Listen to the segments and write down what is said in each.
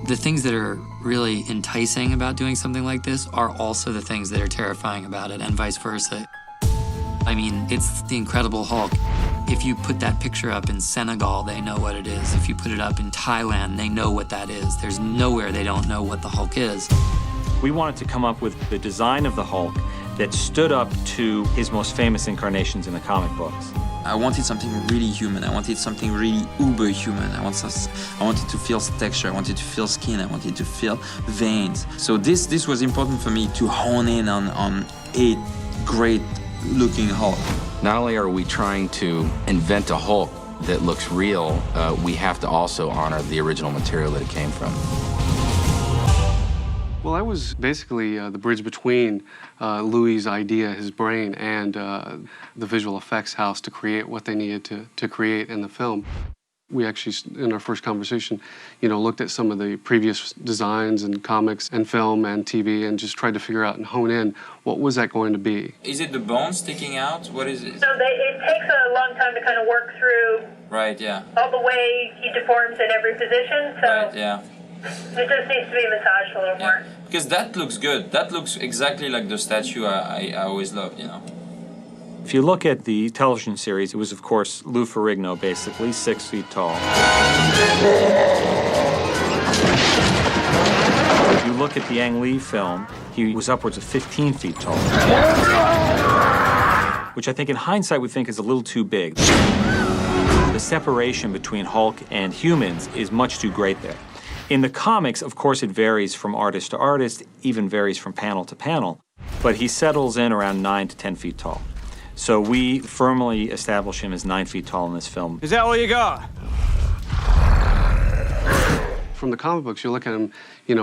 The things that are really enticing about doing something like this are also the things that are terrifying about it, and vice versa. I mean, it's the Incredible Hulk. If you put that picture up in Senegal, they know what it is. If you put it up in Thailand, they know what that is. There's nowhere they don't know what the Hulk is. We wanted to come up with the design of the Hulk that stood up to his most famous incarnations in the comic books. I wanted something really human. I wanted something really uber-human. I wanted to feel texture. I wanted to feel skin. I wanted to feel veins. So this was important for me to hone in on a great-looking Hulk. Not only are we trying to invent a Hulk that looks real, we have to also honor the original material that it came from. Well, I was basically the bridge between Louis' idea, his brain, and the visual effects house to create what they needed to create in the film. We actually, in our first conversation, looked at some of the previous designs and comics and film and TV and just tried to figure out and hone in what was that going to be. Is it the bone sticking out? What is it? So it takes a long time to kind of work through. Right, yeah. All the way he deforms in every position, so. Right, yeah. It just needs to be massaged a little more. Because that looks good. That looks exactly like the statue I always loved, If you look at the television series, it was, of course, Lou Ferrigno, basically, 6 feet tall. If you look at the Ang Lee film, he was upwards of 15 feet tall. Which I think, in hindsight, we think is a little too big. The separation between Hulk and humans is much too great there. In the comics, of course, it varies from artist to artist, even varies from panel to panel, but he settles in around 9 to 10 feet tall. So we firmly establish him as 9 feet tall in this film. Is that all you got? From the comic books, you look at him,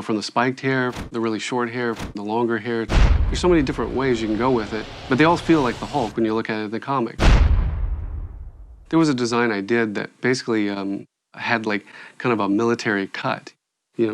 from the spiked hair, the really short hair, the longer hair. There's so many different ways you can go with it, but they all feel like the Hulk when you look at it in the comic. There was a design I did that basically had like kind of a military cut,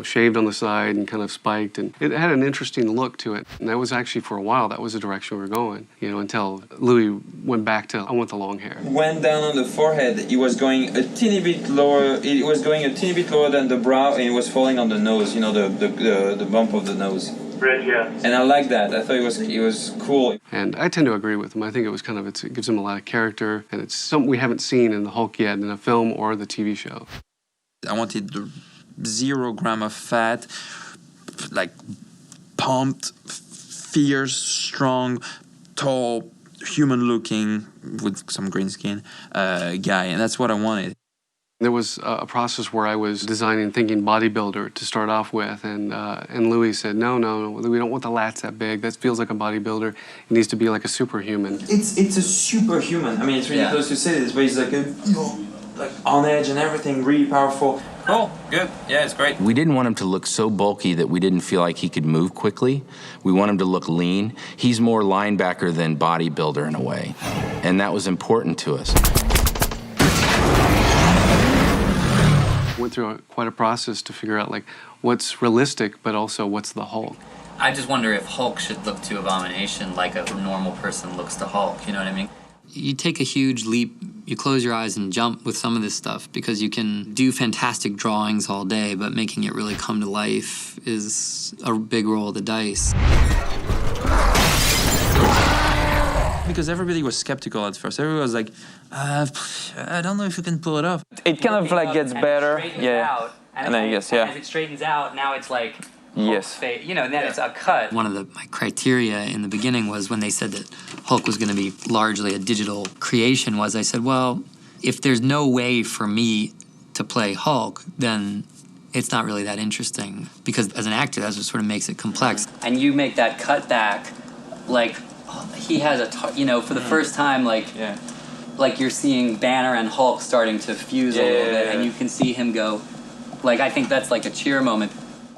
shaved on the side and kind of spiked, and it had an interesting look to it. And that was actually, for a while, that was the direction we were going, until Louis went back to, I want the long hair. Went down on the forehead. He was going a teeny bit lower. It was going a teeny bit lower than the brow, and it was falling on the nose, the bump of the nose. Bridge, yeah. And I like that. I thought it was cool. And I tend to agree with him. I think it was it gives him a lot of character, and it's something we haven't seen in the Hulk yet in a film or the TV show. I wanted the 0 gram of fat, like pumped, fierce, strong, tall, human-looking, with some green skin guy, and that's what I wanted. There was a process where I was designing, thinking bodybuilder to start off with, and Louis said, no, we don't want the lats that big. That feels like a bodybuilder. It needs to be like a superhuman. It's a superhuman. I mean, it's ridiculous to say this, but he's like like on edge and everything, really powerful. Cool, good, yeah, it's great. We didn't want him to look so bulky that we didn't feel like he could move quickly. We want him to look lean. He's more linebacker than bodybuilder in a way, and that was important to us. Went through quite a process to figure out what's realistic, but also what's the Hulk. I just wonder if Hulk should look to Abomination like a normal person looks to Hulk, you know what I mean? You take a huge leap, you close your eyes and jump with some of this stuff, because you can do fantastic drawings all day, but making it really come to life is a big roll of the dice. Because everybody was skeptical at first. Everybody was like, I don't know if you can pull it off. It kind of gets better, yeah. And then yes, yeah. As it straightens out, now it's like yes, and then it's a cut. One of my criteria in the beginning was, when they said that Hulk was going to be largely a digital creation, I said, well, if there's no way for me to play Hulk, then it's not really that interesting, because as an actor, that's what sort of makes it complex. And you make that cut back, he has for the first time, like you're seeing Banner and Hulk starting to fuse a little bit, and you can see him go, I think that's like a cheer moment.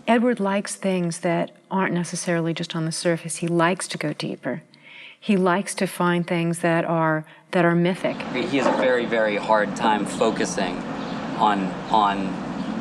Edward likes things that aren't necessarily just on the surface. He likes to go deeper. He likes to find things that are mythic. He has a very, very hard time focusing on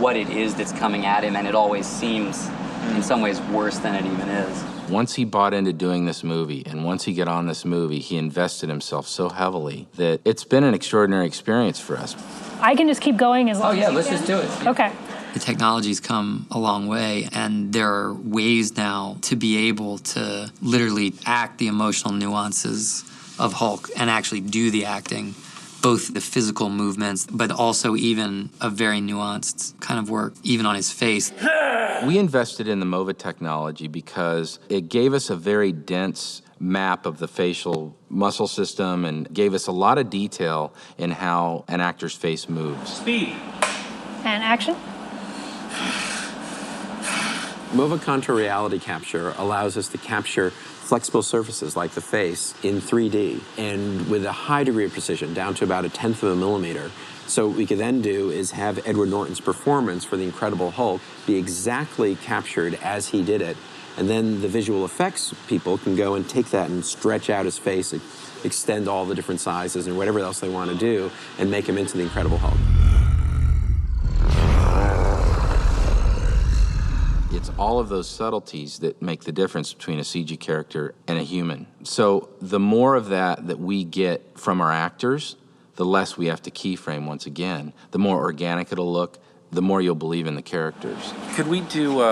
what it is that's coming at him, and it always seems, in some ways, worse than it even is. Once he bought into doing this movie, and once he got on this movie, he invested himself so heavily that it's been an extraordinary experience for us. I can just keep going as long as you let's can. just do it. Okay. The technology's come a long way, and there are ways now to be able to literally act the emotional nuances of Hulk and actually do the acting, both the physical movements, but also even a very nuanced kind of work, even on his face. We invested in the MOVA technology because it gave us a very dense map of the facial muscle system and gave us a lot of detail in how an actor's face moves. Speed. And action. MOVA contour reality capture allows us to capture flexible surfaces like the face in 3D and with a high degree of precision, down to about 1/10 of a millimeter. So what we could then do is have Edward Norton's performance for the Incredible Hulk be exactly captured as he did it. And then the visual effects people can go and take that and stretch out his face, extend all the different sizes and whatever else they want to do, and make him into the Incredible Hulk. It's all of those subtleties that make the difference between a CG character and a human. So the more of that we get from our actors, the less we have to keyframe once again. The more organic it'll look, the more you'll believe in the characters. Could we do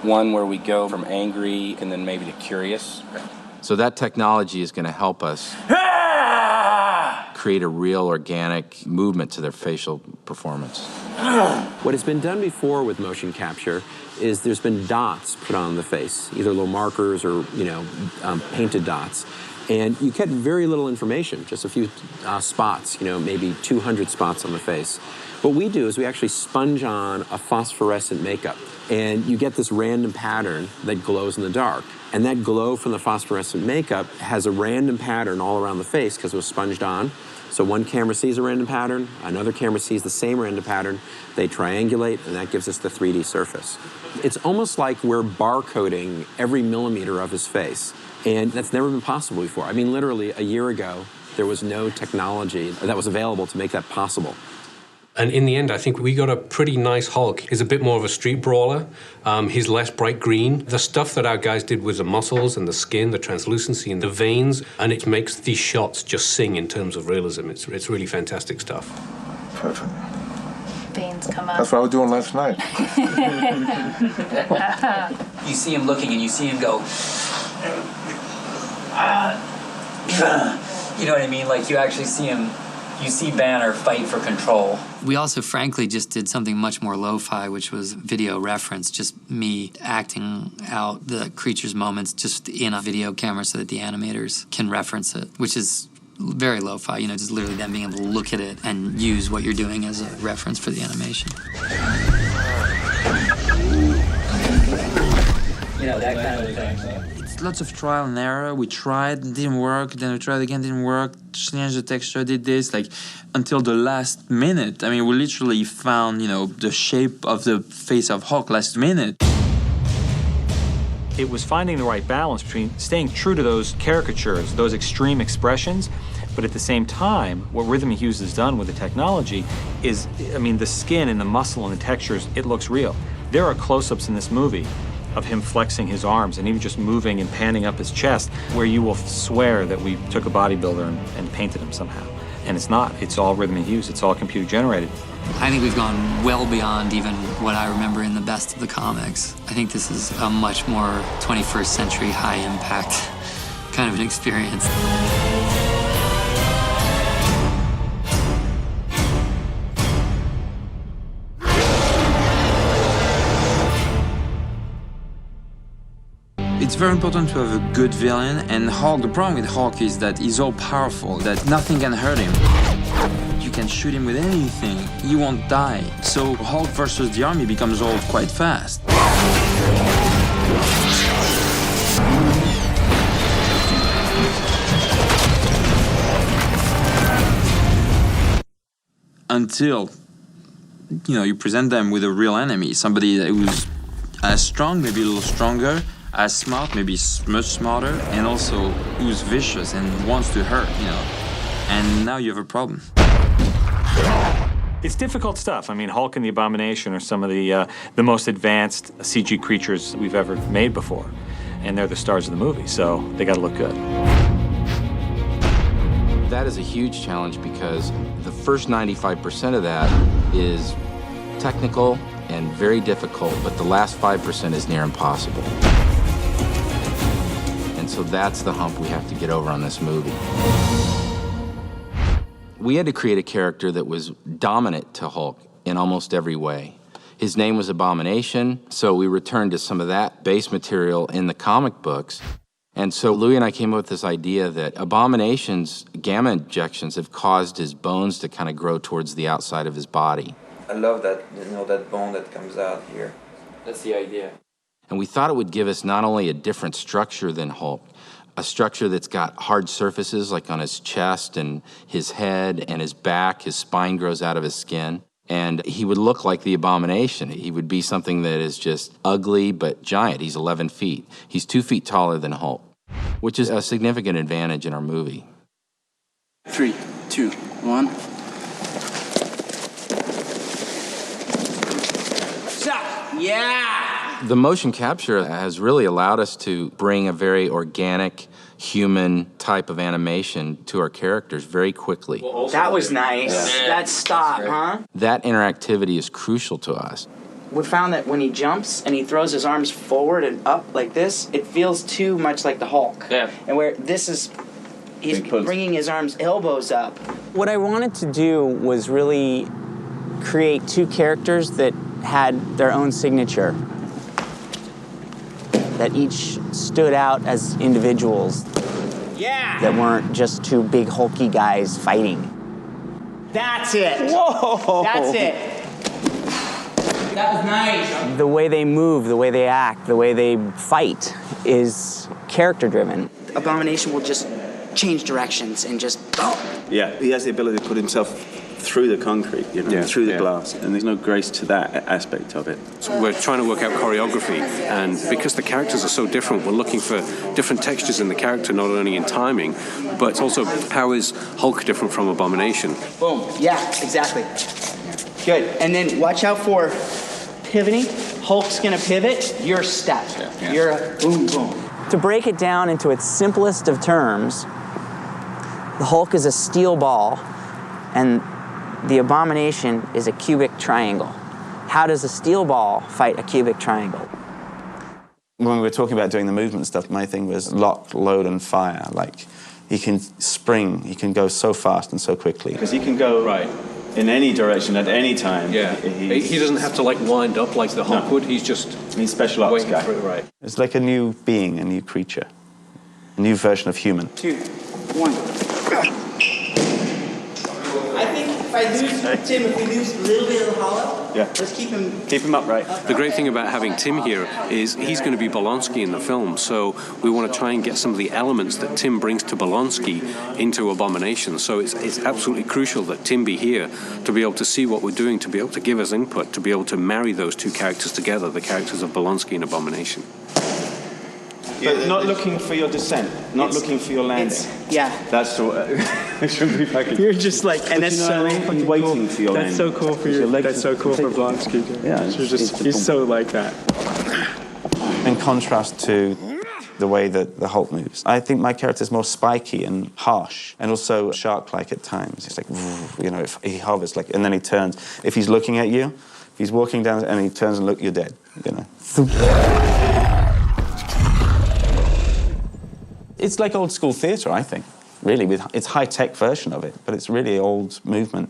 one where we go from angry and then maybe to curious? So that technology is going to help us create a real organic movement to their facial performance. What has been done before with motion capture is there's been dots put on the face, either little markers or, painted dots. And you get very little information, just a few spots, maybe 200 spots on the face. What we do is we actually sponge on a phosphorescent makeup, and you get this random pattern that glows in the dark. And that glow from the phosphorescent makeup has a random pattern all around the face because it was sponged on. So one camera sees a random pattern, another camera sees the same random pattern, they triangulate, and that gives us the 3D surface. It's almost like we're barcoding every millimeter of his face, and that's never been possible before. I mean, literally a year ago, there was no technology that was available to make that possible. And in the end, I think we got a pretty nice Hulk. He's a bit more of a street brawler. He's less bright green. The stuff that our guys did with the muscles and the skin, the translucency and the veins, and it makes these shots just sing in terms of realism. It's really fantastic stuff. Perfect. Veins come up. That's what I was doing last night. You see him looking and you see him go, you know what I mean? Like you actually see him. You see Banner fight for control. We also, frankly, just did something much more lo-fi, which was video reference, just me acting out the creature's moments just in a video camera so that the animators can reference it, which is very lo-fi, just literally them being able to look at it and use what you're doing as a reference for the animation. That kind of thing. Lots of trial and error. We tried, didn't work, then we tried again, didn't work, changed the texture, did this, until the last minute. I mean, we literally found, the shape of the face of Hulk last minute. It was finding the right balance between staying true to those caricatures, those extreme expressions, but at the same time, what Rhythm and Hughes has done with the technology is, the skin and the muscle and the textures, it looks real. There are close-ups in this movie of him flexing his arms and even just moving and panning up his chest, where you will swear that we took a bodybuilder and painted him somehow. And it's not. It's all Rhythm and Hughes. It's all computer generated. I think we've gone well beyond even what I remember in the best of the comics. I think this is a much more 21st century high impact kind of an experience. It's very important to have a good villain, and Hulk, the problem with Hulk is that he's all powerful, that nothing can hurt him. You can shoot him with anything, he won't die. So Hulk versus the army becomes all quite fast. Until, you present them with a real enemy, somebody who's as strong, maybe a little stronger, as smart, maybe much smarter, and also who's vicious and wants to hurt, And now you have a problem. It's difficult stuff. Hulk and the Abomination are some of the most advanced CG creatures we've ever made before. And they're the stars of the movie, so they gotta look good. That is a huge challenge because the first 95% of that is technical and very difficult, but the last 5% is near impossible. And so that's the hump we have to get over on this movie. We had to create a character that was dominant to Hulk in almost every way. His name was Abomination, so we returned to some of that base material in the comic books. And so Louis and I came up with this idea that Abomination's gamma injections have caused his bones to kind of grow towards the outside of his body. I love that, that bone that comes out here. That's the idea. And we thought it would give us not only a different structure than Hulk, a structure that's got hard surfaces like on his chest and his head and his back, his spine grows out of his skin. And he would look like the Abomination. He would be something that is just ugly but giant. He's 11 feet. He's 2 feet taller than Hulk, which is a significant advantage in our movie. 3, 2, 1. Shot! Yeah! The motion capture has really allowed us to bring a very organic, human type of animation to our characters very quickly. That was nice. Yeah. That stop, huh? That interactivity is crucial to us. We found that when he jumps and he throws his arms forward and up like this, it feels too much like the Hulk. Yeah. And where this is, he's bringing his arms, elbows up. What I wanted to do was really create two characters that had their own signature, that each stood out as individuals. Yeah! That weren't just two big hulky guys fighting. That's it! Whoa! That's it! That was nice! The way they move, the way they act, the way they fight is character-driven. Abomination will just change directions and just... Yeah, he has the ability to put himself through the concrete, through the glass, and there's no grace to that aspect of it. So we're trying to work out choreography, and because the characters are so different, we're looking for different textures in the character, not only in timing, but also how is Hulk different from Abomination? Boom, yeah, exactly. Good, and then watch out for pivoting. Hulk's gonna pivot, your step. Yeah. You're boom, boom. To break it down into its simplest of terms, the Hulk is a steel ball, and the Abomination is a cubic triangle. How does a steel ball fight a cubic triangle? When we were talking about doing the movement stuff, my thing was lock, load, and fire. Like, he can spring, he can go so fast and so quickly. Because he can go in any direction at any time. Yeah, he doesn't have to like wind up like the Hulk would. He's special ops guy. Right. It's like a new being, a new creature, a new version of human. 2, 1. I think if I lose Tim, if we lose a little bit of the hollow, let's keep him upright. The great thing about having Tim here is he's going to be BLONSKY in the film, so we want to try and get some of the elements that Tim brings to BLONSKY into Abomination. So it's absolutely crucial that Tim be here to be able to see what we're doing, to be able to give us input, to be able to marry those two characters together, the characters of BLONSKY and Abomination. But not looking for your descent, not looking for your landing. That's it shouldn't be like You're just like, and that's so fucking waiting for your landing. That's so cool for you. That's so cool for BLONSKY. Yeah, he's so like that. In contrast to the way that the Hulk moves, I think my character is more spiky and harsh, and also shark-like at times. It's like, if he hovers, like, and then he turns. If he's looking at you, if he's walking down and he turns and look, you're dead. It's like old school theatre, I think, really. It's high-tech version of it, but it's really old movement.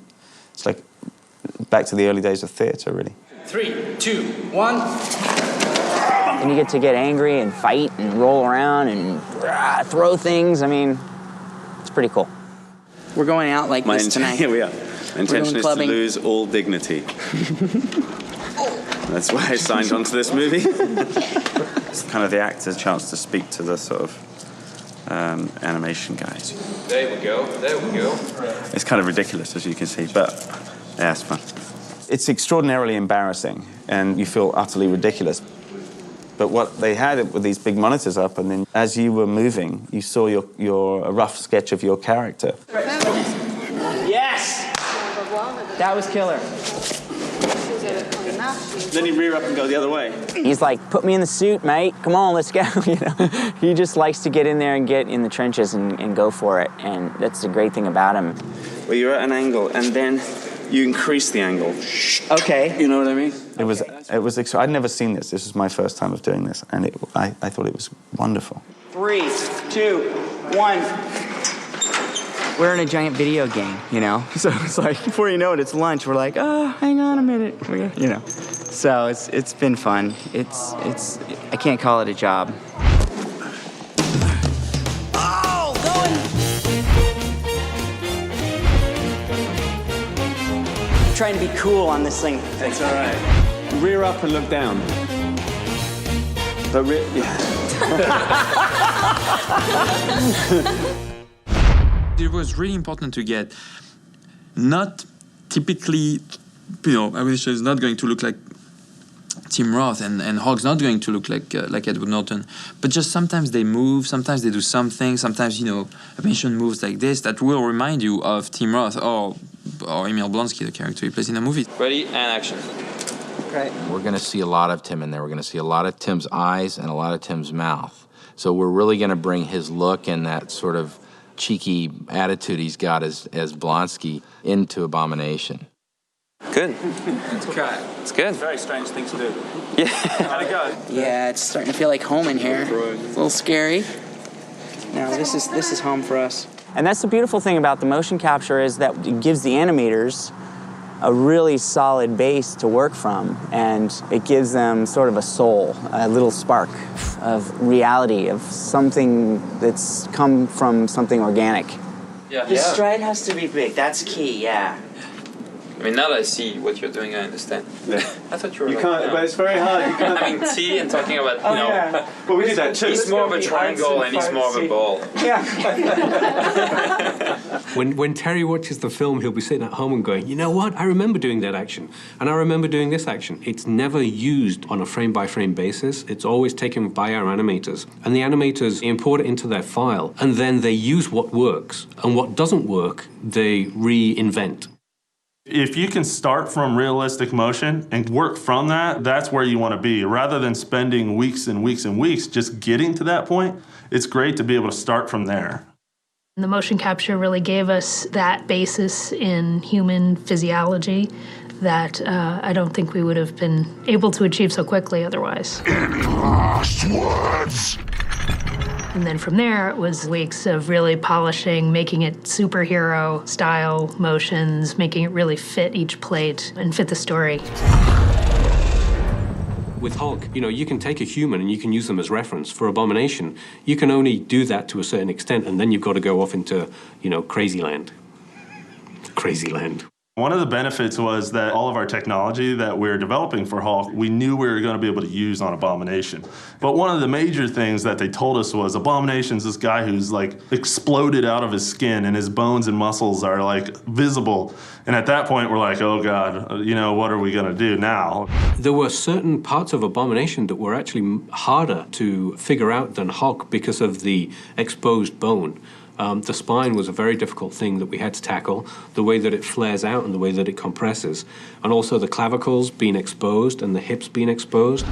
It's like back to the early days of theatre, really. 3, 2, 1. And you get to get angry and fight and roll around and throw things. I mean, it's pretty cool. We're going out like this tonight. Here we are. My intention is to lose all dignity. That's why I signed on to this movie. It's kind of the actor's chance to speak to the sort of animation guys. There we go. It's kind of ridiculous, as you can see, but yeah, it's fun. It's extraordinarily embarrassing, and you feel utterly ridiculous. But what they had with these big monitors up, and then as you were moving, you saw a rough sketch of your character. Yes! That was killer. Then you rear up and go the other way. He's like, put me in the suit, mate. Come on, let's go. He just likes to get in there and get in the trenches and go for it. And that's the great thing about him. Well, you're at an angle, and then you increase the angle. Okay. You know what I mean? I'd never seen this. This was my first time of doing this, and I thought it was wonderful. 3, 2, 1. We're in a giant video game, you know? So it's like, before you know it, it's lunch. We're like, oh, hang on a minute, you know? So it's been fun. I can't call it a job. Oh, going! I'm trying to be cool on this thing. That's all right. Rear up and look down. But It was really important to get not typically, Avisha is not going to look like Tim Roth, and Hulk's not going to look like Edward Norton, but just sometimes they move, sometimes they do something, sometimes, Avisha moves like this that will remind you of Tim Roth or EMIL BLONSKY, the character he plays in the movie. Ready, and action. Right. We're going to see a lot of Tim in there. We're going to see a lot of Tim's eyes and a lot of Tim's mouth. So we're really going to bring his look and that sort of cheeky attitude he's got as BLONSKY into Abomination. Good. It's okay. It's good. It's a very strange thing to do. Yeah. How'd it go? Yeah, it's starting to feel like home in here. It's a little scary. No, this is home for us. And that's the beautiful thing about the motion capture is that it gives the animators a really solid base to work from, and it gives them sort of a soul, a little spark of reality, of something that's come from something organic. Yeah. The stride has to be big, that's key, yeah. I mean, now that I see what you're doing, I understand. Yeah. I thought you were. You can't, but it's very hard. You can't. Having tea and talking about, Yeah. Well, we do that too. He's more of a triangle and he's more of a ball. Yeah. When Terry watches the film, he'll be sitting at home and going, you know what? I remember doing that action, and I remember doing this action. It's never used on a frame-by-frame basis. It's always taken by our animators. And the animators import it into their file, and then they use what works. And what doesn't work, they reinvent. If you can start from realistic motion and work from that, that's where you want to be. Rather than spending weeks and weeks and weeks just getting to that point, it's great to be able to start from there. The motion capture really gave us that basis in human physiology that I don't think we would have been able to achieve so quickly otherwise. Any last words? And then from there, it was weeks of really polishing, making it superhero-style motions, making it really fit each plate and fit the story. With Hulk, you can take a human and you can use them as reference. For Abomination, you can only do that to a certain extent, and then you've got to go off into, crazy land. Crazy land. One of the benefits was that all of our technology that we're developing for Hulk, we knew we were going to be able to use on Abomination. But one of the major things that they told us was Abomination's this guy who's exploded out of his skin and his bones and muscles are visible. And at that point, we're like, oh God, what are we going to do now? There were certain parts of Abomination that were actually harder to figure out than Hulk because of the exposed bone. The spine was a very difficult thing that we had to tackle, the way that it flares out and the way that it compresses, and also the clavicles being exposed and the hips being exposed.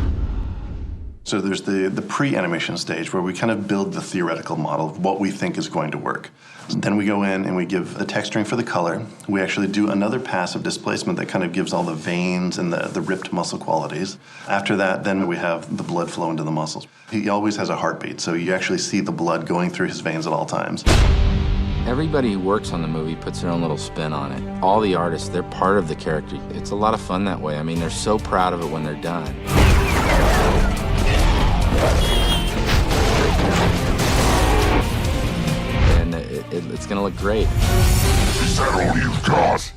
So there's the pre-animation stage where we kind of build the theoretical model of what we think is going to work. Then we go in and we give the texturing for the color. We actually do another pass of displacement that kind of gives all the veins and the ripped muscle qualities. After that, then we have the blood flow into the muscles. He always has a heartbeat, so you actually see the blood going through his veins at all times. Everybody who works on the movie puts their own little spin on it. All the artists, they're part of the character. It's a lot of fun that way. I mean, they're so proud of it when they're done. And it's gonna look great. Is that all you've got?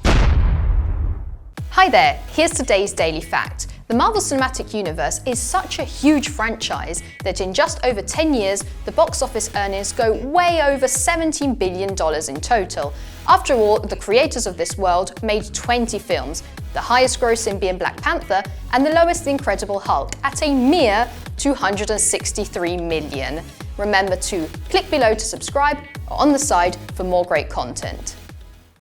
Hi there, here's today's Daily Fact. The Marvel Cinematic Universe is such a huge franchise that in just over 10 years, the box office earnings go way over $17 billion in total. After all, the creators of this world made 20 films, the highest grossing being Black Panther, and the lowest The Incredible Hulk at a mere $263 million. Remember to click below to subscribe or on the side for more great content.